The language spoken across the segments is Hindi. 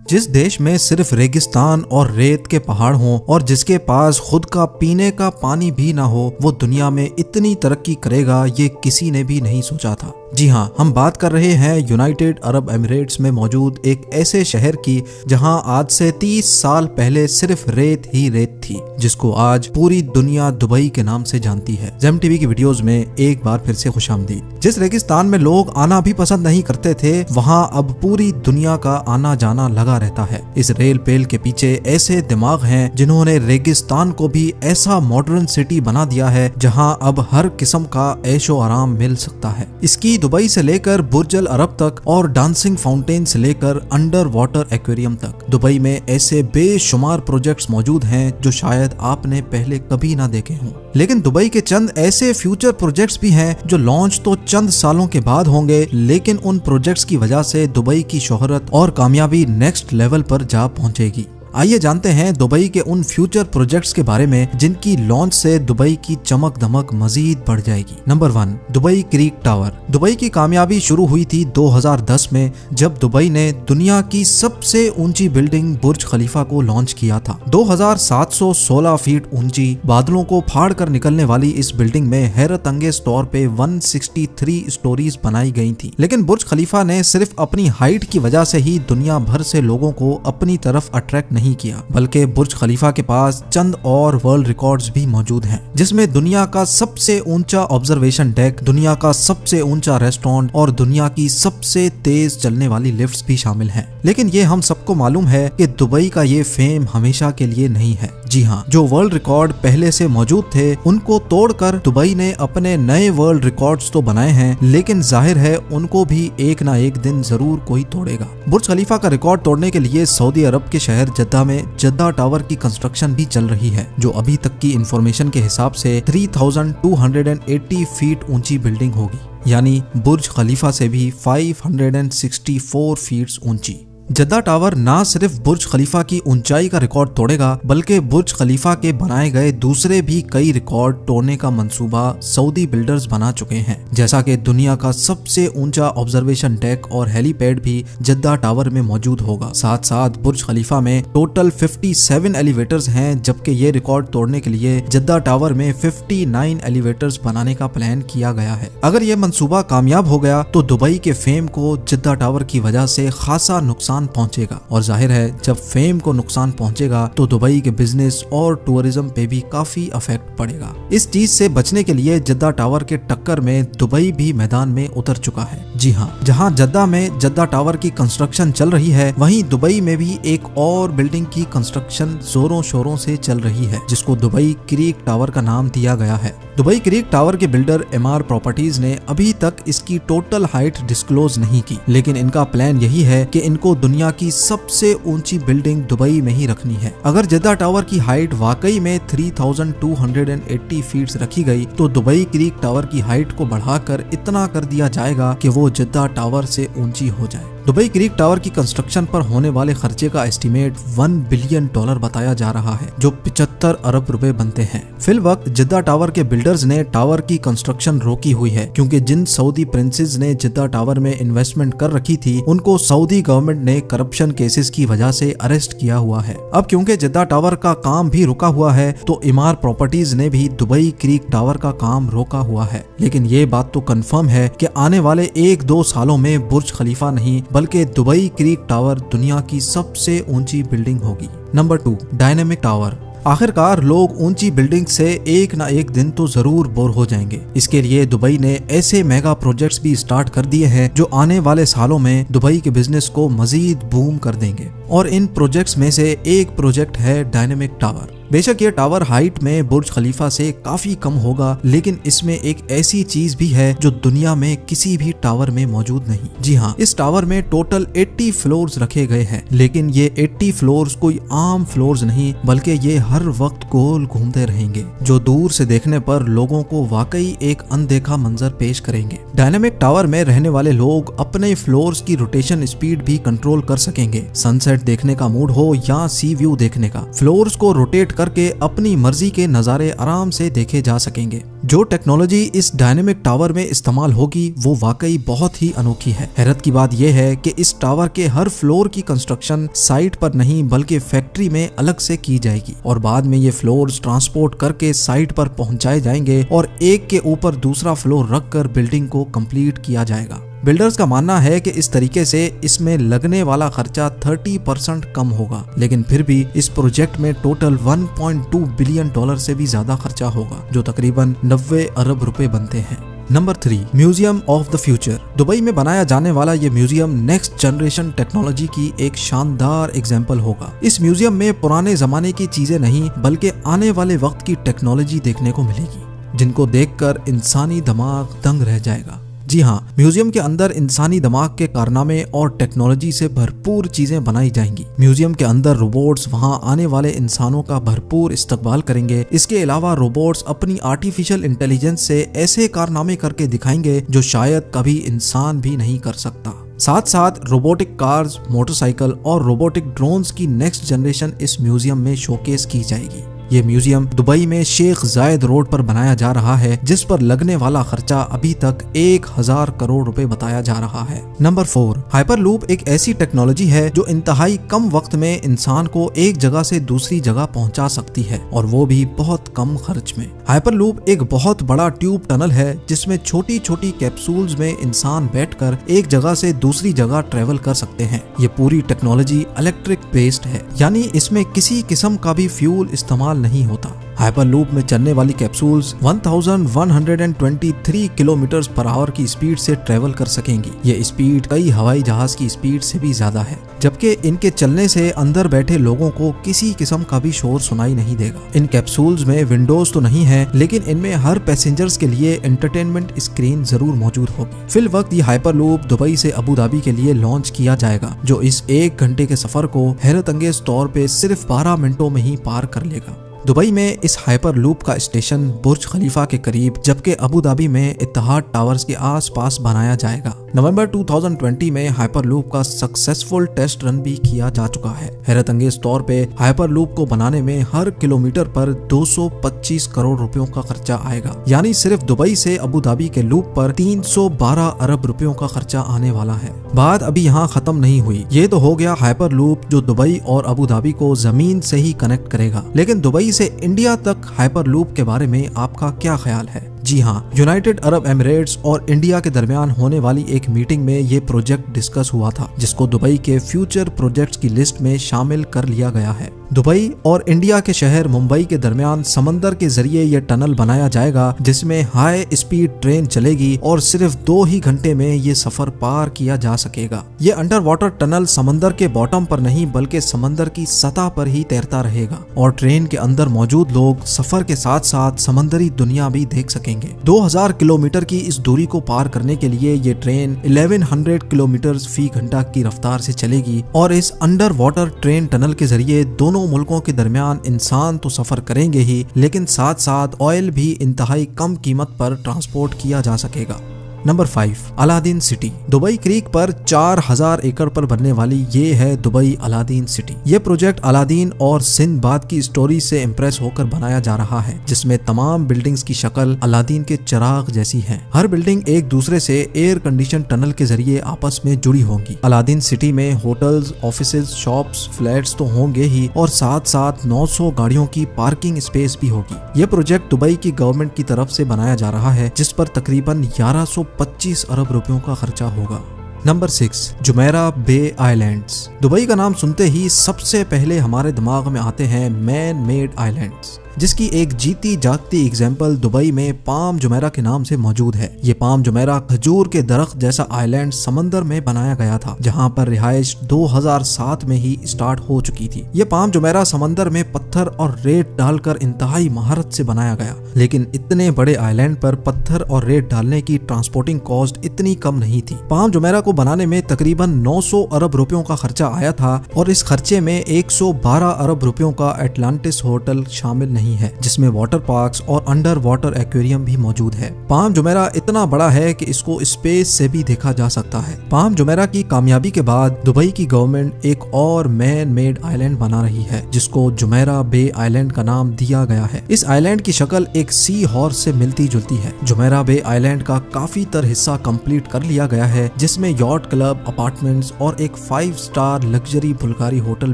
जिस देश में सिर्फ रेगिस्तान और रेत के पहाड़ हों और जिसके पास खुद का पीने का पानी भी ना हो, वो दुनिया में इतनी तरक्की करेगा ये किसी ने भी नहीं सोचा था। जी हाँ, हम बात कर रहे हैं यूनाइटेड अरब एमिरेट्स में मौजूद एक ऐसे शहर की जहां आज से 30 साल पहले सिर्फ रेत ही रेत थी, जिसको आज पूरी दुनिया दुबई के नाम से जानती है। जेम टीवी की वीडियोस में एक बार फिर से खुशामदीद। जिस रेगिस्तान में लोग आना भी पसंद नहीं करते थे, वहां अब पूरी दुनिया का आना जाना लगा रहता है। इस रेल पेल के पीछे ऐसे दिमाग हैं जिन्होंने रेगिस्तान को भी ऐसा मॉडर्न सिटी बना दिया है जहां अब हर किस्म का ऐशो आराम मिल सकता है। इसकी दुबई से लेकर बुर्ज अल अरब तक और डांसिंग फाउंटेन से लेकर अंडर वाटर एक्वेरियम तक दुबई में ऐसे बेशुमार प्रोजेक्ट्स मौजूद हैं जो शायद आपने पहले कभी ना देखे हों। लेकिन दुबई के चंद ऐसे फ्यूचर प्रोजेक्ट्स भी हैं जो लॉन्च तो चंद सालों के बाद होंगे, लेकिन उन प्रोजेक्ट्स की वजह से दुबई की शोहरत और कामयाबी नेक्स्ट लेवल पर जा पहुंचेगी। आइए जानते हैं दुबई के उन फ्यूचर प्रोजेक्ट्स के बारे में जिनकी लॉन्च से दुबई की चमक दमक मजीद बढ़ जाएगी। Number 1, Dubai creek tower. Dubai की कामयाबी शुरू हुई थी 2010 में, जब दुबई ने दुनिया की सबसे ऊंची बिल्डिंग बुर्ज खलीफा को लॉन्च किया था। 2716 फीट ऊंची, बादलों को फाड़ कर निकलने वाली इस बिल्डिंग में हैरत अंगेज तौर पे 163 स्टोरीज बनाई गई थी। लेकिन बुर्ज खलीफा ने सिर्फ अपनी हाइट की वजह से ही दुनिया भर से लोगों को अपनी तरफ अट्रैक्ट नहीं किया, बल्कि बुर्ज खलीफा के पास चंद और वर्ल्ड रिकॉर्ड्स भी मौजूद हैं, जिसमें दुनिया का सबसे ऊंचा ऑब्जर्वेशन डेक, दुनिया का सबसे ऊंचा रेस्टोरेंट और दुनिया की सबसे तेज चलने वाली लिफ्ट्स भी शामिल हैं। लेकिन ये हम सबको मालूम है कि दुबई का ये फेम हमेशा के लिए नहीं है। जी हाँ, जो वर्ल्ड रिकॉर्ड पहले से मौजूद थे उनको तोड़कर दुबई ने अपने नए वर्ल्ड रिकॉर्ड्स तो बनाए हैं, लेकिन जाहिर है उनको भी एक ना एक दिन जरूर कोई तोड़ेगा। बुर्ज खलीफा का रिकॉर्ड तोड़ने के लिए सऊदी अरब के शहर जद्दा में जद्दा टावर की कंस्ट्रक्शन भी चल रही है, जो अभी तक की इंफॉर्मेशन के हिसाब से 3280 फीट ऊंची बिल्डिंग होगी, यानी बुर्ज खलीफा से भी 564 फीट ऊंची। जद्दा टावर ना सिर्फ बुर्ज खलीफा की ऊंचाई का रिकॉर्ड तोड़ेगा, बल्कि बुर्ज खलीफा के बनाए गए दूसरे भी कई रिकॉर्ड तोड़ने का मंसूबा सऊदी बिल्डर्स बना चुके हैं, जैसा कि दुनिया का सबसे ऊंचा ऑब्जर्वेशन डेक और हेलीपैड भी जद्दा टावर में मौजूद होगा। साथ साथ बुर्ज खलीफा में टोटल 57 एलिवेटर्स हैं, जबकि ये रिकॉर्ड तोड़ने के लिए जद्दा टावर में 59 एलिवेटर्स बनाने का प्लान किया गया है। अगर ये मंसूबा कामयाब हो गया तो दुबई के फेम को जद्दा टावर की वजह से खासा नुकसान पहुंचेगा, और जाहिर है जब फेम को नुकसान पहुंचेगा तो दुबई के बिजनेस और टूरिज्म पे भी काफी इफेक्ट पड़ेगा। इस चीज से बचने के लिए जद्दा टावर के टक्कर में दुबई भी मैदान में उतर चुका है। जी हाँ, जहां जद्दा में जद्दा टावर की कंस्ट्रक्शन चल रही है, वहीं दुबई में भी एक और बिल्डिंग की कंस्ट्रक्शन जोरों शोरों से चल रही है, जिसको दुबई क्रीक टावर का नाम दिया गया है। दुबई क्रीक टावर के बिल्डर एमआर प्रॉपर्टीज ने अभी तक इसकी टोटल हाइट डिस्क्लोज नहीं की, लेकिन इनका प्लान यही है कि इनको दुनिया की सबसे ऊंची बिल्डिंग दुबई में ही रखनी है। अगर जद्दा टावर की हाइट वाकई में 3280 फीट रखी गई तो दुबई क्रीक टावर की हाइट को बढ़ाकर इतना कर दिया जाएगा कि वो जद्दा टावर से ऊंची हो जाए। दुबई क्रीक टावर की कंस्ट्रक्शन पर होने वाले खर्चे का एस्टीमेट $1 बिलियन बताया जा रहा है, जो 75 अरब रुपए बनते हैं। फिल वक्त जद्दा टावर के बिल्डर्स ने टावर की कंस्ट्रक्शन रोकी हुई है, क्योंकि जिन सऊदी प्रिंसेस ने जद्दा टावर में इन्वेस्टमेंट कर रखी थी उनको सऊदी गवर्नमेंट ने करप्शन केसेस की वजह से अरेस्ट किया हुआ है। अब क्योंकि जद्दा टावर का काम भी रुका हुआ है, तो एमआर प्रॉपर्टीज ने भी दुबई क्रीक टावर का काम रोका हुआ है। लेकिन ये बात तो कंफर्म है कि आने वाले 1-2 सालों में बुर्ज खलीफा नहीं बल्कि दुबई क्रीक टावर दुनिया की सबसे ऊंची बिल्डिंग होगी। Number 2, dynamic tower. आखिरकार लोग ऊंची बिल्डिंग से एक ना एक दिन तो जरूर बोर हो जाएंगे। इसके लिए दुबई ने ऐसे मेगा प्रोजेक्ट्स भी स्टार्ट कर दिए हैं जो आने वाले सालों में दुबई के बिजनेस को मजीद बूम कर देंगे, और इन प्रोजेक्ट्स में से एक प्रोजेक्ट है डायनेमिक टावर। बेशक ये टावर हाइट में बुर्ज खलीफा से काफी कम होगा, लेकिन इसमें एक ऐसी चीज भी है जो दुनिया में किसी भी टावर में मौजूद नहीं। जी हाँ, इस टावर में टोटल 80 फ्लोर्स रखे गए हैं, लेकिन ये 80 फ्लोर्स कोई आम फ्लोर्स नहीं, बल्कि ये हर वक्त गोल घूमते रहेंगे, जो दूर से देखने पर लोगों को वाकई एक अनदेखा मंजर पेश करेंगे। डायनेमिक टावर में रहने वाले लोग अपने फ्लोर्स की रोटेशन स्पीड भी कंट्रोल कर सकेंगे। सनसेट देखने का मूड हो या सी व्यू देखने का, फ्लोर्स को रोटेट करके अपनी मर्जी के नजारे आराम से देखे जा सकेंगे। जो टेक्नोलॉजी इस डायनेमिक टावर में इस्तेमाल होगी वो वाकई बहुत ही अनोखी है। हैरत की बात यह है कि इस टावर के हर फ्लोर की कंस्ट्रक्शन साइट पर नहीं बल्कि फैक्ट्री में अलग से की जाएगी और बाद में ये फ्लोर्स ट्रांसपोर्ट करके साइट पर पहुंचाए जाएंगे और एक के ऊपर दूसरा फ्लोर रखकर बिल्डिंग को कंप्लीट किया जाएगा। बिल्डर्स का मानना है कि इस तरीके से इसमें लगने वाला खर्चा 30% कम होगा, लेकिन फिर भी इस प्रोजेक्ट में टोटल 1.2 बिलियन डॉलर से भी ज्यादा खर्चा होगा, जो तकरीबन 90 अरब रुपए बनते हैं। Number 3, museum of the future. Dubai में बनाया जाने वाला ये म्यूजियम नेक्स्ट जनरेशन टेक्नोलॉजी की एक शानदार एग्जाम्पल होगा। इस म्यूजियम में पुराने जमाने की चीजें नहीं बल्कि आने वाले वक्त की टेक्नोलॉजी देखने को मिलेगी, जिनको देखकर इंसानी दिमाग दंग रह जाएगा। जी हाँ, म्यूजियम के अंदर इंसानी दिमाग के कारनामे और टेक्नोलॉजी से भरपूर चीजें बनाई जाएंगी। म्यूजियम के अंदर रोबोट्स वहां आने वाले इंसानों का भरपूर इस्तकबाल करेंगे। इसके अलावा रोबोट्स अपनी आर्टिफिशियल इंटेलिजेंस से ऐसे कारनामे करके दिखाएंगे जो शायद कभी इंसान भी नहीं कर सकता। साथ साथ रोबोटिक कार्स, मोटरसाइकिल और रोबोटिक ड्रोन्स की नेक्स्ट जनरेशन इस म्यूजियम में शोकेस की जाएगी। ये म्यूजियम दुबई में शेख जायद रोड पर बनाया जा रहा है, जिस पर लगने वाला खर्चा अभी तक 1000 करोड़ रुपए बताया जा रहा है। नंबर 4, हाइपरलूप एक ऐसी टेक्नोलॉजी है जो इंतहाई कम वक्त में इंसान को एक जगह से दूसरी जगह पहुंचा सकती है और वो भी बहुत कम खर्च में। हाइपरलूप एक बहुत बड़ा ट्यूब टनल है जिसमें छोटी छोटी कैप्सूल्स में इंसान बैठकर एक जगह से दूसरी जगह ट्रेवल कर सकते हैं। ये पूरी टेक्नोलॉजी इलेक्ट्रिक बेस्ड है, यानी इसमें किसी किस्म का भी फ्यूल इस्तेमाल नहीं होता। हाइपरलूप में चलने वाली कैप्सूल्स 1123 किलोमीटर पर आवर की स्पीड से ट्रेवल कर सकेंगी। ये स्पीड कई हवाई जहाज की स्पीड से भी ज्यादा है, जबकि इनके चलने से अंदर बैठे लोगों को किसी किस्म का भी शोर सुनाई नहीं देगा। इन कैप्सूल्स में विंडोज तो नहीं है, लेकिन इनमें हर पैसेंजर्स के लिए एंटरटेनमेंट स्क्रीन जरूर मौजूद होगी। फिल वक्त ये हाइपरलूप दुबई से अबू धाबी के लिए लॉन्च किया जाएगा, जो इस 1 घंटे के सफर को हैरत अंगेज तौर पे सिर्फ 12 मिनटों में ही पार कर लेगा। दुबई में इस हाइपरलूप का स्टेशन बुर्ज खलीफा के करीब, जबकि अबू धाबी में इत्तेहाद टावर्स के आसपास बनाया जाएगा। नवंबर 2020 में हाइपरलूप का सक्सेसफुल टेस्ट रन भी किया जा चुका है। हैरत अंगेज तौर पे हाइपरलूप को बनाने में हर किलोमीटर पर 225 करोड़ रुपयों का खर्चा आएगा, यानी सिर्फ दुबई से अबू धाबी के लूप पर 312 अरब रुपयों का खर्चा आने वाला है। बात अभी यहाँ खत्म नहीं हुई। ये तो हो गया हाइपरलूप जो दुबई और अबू धाबी को जमीन से ही कनेक्ट करेगा, लेकिन दुबई से इंडिया तक हाइपरलूप के बारे में आपका क्या ख्याल है? जी हाँ, यूनाइटेड अरब एमिरेट्स और इंडिया के दरमियान होने वाली एक मीटिंग में ये प्रोजेक्ट डिस्कस हुआ था, जिसको दुबई के फ्यूचर प्रोजेक्ट्स की लिस्ट में शामिल कर लिया गया है। दुबई और इंडिया के शहर मुंबई के दरमियान समंदर के जरिए ये टनल बनाया जाएगा, जिसमें हाई स्पीड ट्रेन चलेगी और सिर्फ 2 ही घंटे में ये सफर पार किया जा सकेगा। ये अंडर वाटर टनल समंदर के बॉटम पर नहीं बल्कि समंदर की सतह पर ही तैरता रहेगा और ट्रेन के अंदर मौजूद लोग सफर के साथ साथ समंदरी दुनिया भी देख सकेंगे। 2000 किलोमीटर की इस दूरी को पार करने के लिए ये ट्रेन 1100 किलोमीटर फी घंटा की रफ्तार से चलेगी और इस अंडर वाटर ट्रेन टनल के जरिए दोनों मुल्कों के दरमियान इंसान तो सफर करेंगे ही, लेकिन साथ साथ ऑयल भी इंतहाई कम कीमत पर ट्रांसपोर्ट किया जा सकेगा। Number 5, Aladdin city. Dubai creek पर 4000 एकड़ पर बनने वाली ये है दुबई अलादीन सिटी। ये प्रोजेक्ट अलादीन और सिंदबाद की स्टोरी से इम्प्रेस होकर बनाया जा रहा है, जिसमें तमाम बिल्डिंग्स की शक्ल अलादीन के चिराग जैसी है। हर बिल्डिंग एक दूसरे से एयर कंडीशन टनल के जरिए आपस में जुड़ी होंगी। अलादीन सिटी में होटल्स, ऑफिसेज, शॉप्स, फ्लैट्स तो होंगे ही और साथ साथ 900 गाड़ियों की पार्किंग स्पेस भी होगी। ये प्रोजेक्ट दुबई की गवर्नमेंट की तरफ से बनाया जा रहा है, जिस पर तकरीबन 1125 अरब रुपयों का खर्चा होगा। नंबर 6, जुमेरा बे आइलैंड्स। दुबई का नाम सुनते ही सबसे पहले हमारे दिमाग में आते हैं मैन मेड आइलैंड्स, जिसकी एक जीती जागती एग्जाम्पल दुबई में पाम जुमेरा के नाम से मौजूद है। ये पाम जुमेरा खजूर के दरख्त जैसा आइलैंड समंदर में बनाया गया था, जहां पर रिहाइश 2007 में ही स्टार्ट हो चुकी थी। ये पाम जुमेरा समंदर में पत्थर और रेत डालकर इंतहाई महारत से बनाया गया, लेकिन इतने बड़े आइलैंड पर पत्थर और रेत डालने की ट्रांसपोर्टिंग कॉस्ट इतनी कम नहीं थी। पाम जुमेरा को बनाने में तकरीबन 900 अरब रुपयों का खर्चा आया था और इस खर्चे में 112 अरब रुपयों का एटलांटिस होटल शामिल नहीं नहीं है, जिसमें वाटर पार्क्स और अंडर वाटर एक्वेरियम भी मौजूद है। पाम जुमेरा इतना बड़ा है कि इसको स्पेस से भी देखा जा सकता है। पाम जुमेरा की कामयाबी के बाद दुबई की गवर्नमेंट एक और मैन मेड आइलैंड बना रही है, जिसको जुमेरा बे आइलैंड का नाम दिया गया है। इस आइलैंड की शक्ल एक सी हॉर्स से मिलती जुलती है। जुमेरा बे आइलैंड का काफी तर हिस्सा कंप्लीट कर लिया गया है, जिसमें यॉट क्लब, अपार्टमेंट्स और एक 5 स्टार लग्जरी बुल्गारी होटल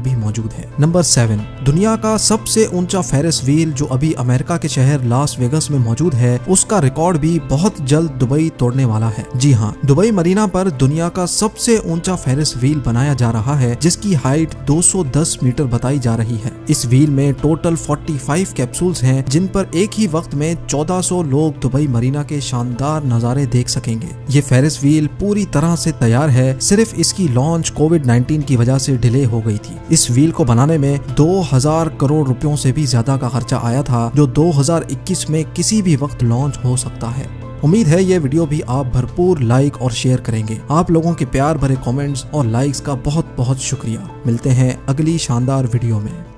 भी मौजूद है। नंबर 7, दुनिया का सबसे ऊंचा फेरिस व्हील जो अभी अमेरिका के शहर लास वेगस में मौजूद है, उसका रिकॉर्ड भी बहुत जल्द दुबई तोड़ने वाला है। जी हाँ, दुबई मरीना पर दुनिया का सबसे ऊंचा फेरिस व्हील बनाया जा रहा है, जिसकी हाइट 210 मीटर बताई जा रही है। इस व्हील में टोटल 45 कैप्सूल्स हैं, जिन पर एक ही वक्त में 1400 लोग दुबई मरीना के शानदार नजारे देख सकेंगे। ये फेरिस व्हील पूरी तरह से तैयार है, सिर्फ इसकी लॉन्च कोविड-19 की वजह से डिले हो गई थी। इस व्हील को बनाने में 2000 करोड़ रुपयों से भी ज्यादा का खर्चा आया था, जो 2021 में किसी भी वक्त लॉन्च हो सकता है। उम्मीद है ये वीडियो भी आप भरपूर लाइक और शेयर करेंगे। आप लोगों के प्यार भरे कमेंट्स और लाइक्स का बहुत बहुत शुक्रिया। मिलते हैं अगली शानदार वीडियो में।